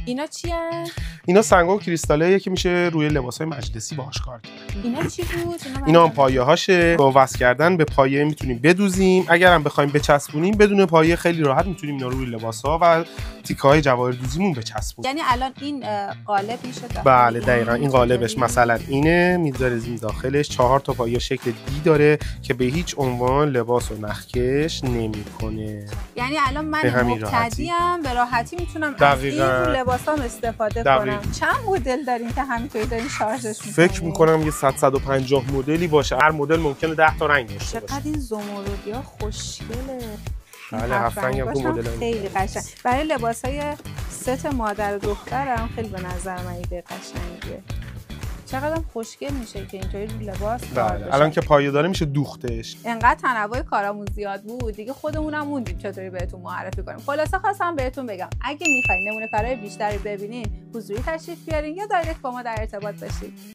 اینا چیه؟ اینا سنگا و کریستالاییه که میشه روی لباسای مجلسی باهاش کار کرد. اینا چی بود؟ اینا هم پایه‌هاشه. با وصل کردن به پایه میتونیم بدوزیم. اگر هم بخوایم بچسبونیم بدون پایه خیلی راحت میتونیم اینا رو روی لباسا و تیکه‌های جواهر دوزیمون بچسبونیم. یعنی الان این قالب میشه داخل. بله دقیقاً این قالبش مثلا اینه، میذاریم داخلش 4 تا پایه شکل دی داره که به هیچ عنوان لباس و نخکش نمیکنه. یعنی الان من مبتدی‌ام به راحتی میتونم از این رو لباسام استفاده کنم. چند مدل دارین که همینطوری دارین شارژش می‌کنین؟ فکر می‌کنم یه 150 مدلی باشه. هر مدل ممکنه 10 تا رنگ داشته باشه. چقدر این زمردی‌ها خوشگله. بله 7 رنگ هم تو مدل خیلی قشنگ. برای لباسای ست مادر و دخترم خیلی به نظر من ایده قشنگیه. چقدر خوشگل میشه که اینطوری رو لباس کار بشه. الان که پایه داره میشه دوختش. انقدر تنوع کارامون زیاد بود دیگه خودمونم موندیم چطوری بهتون معرفی کنیم. خلاصه خواستم بهتون بگم اگه میخواین نمونه کارهای بیشتری ببینین حضوری تشریف بیارین یا دایرکت با ما در ارتباط باشید.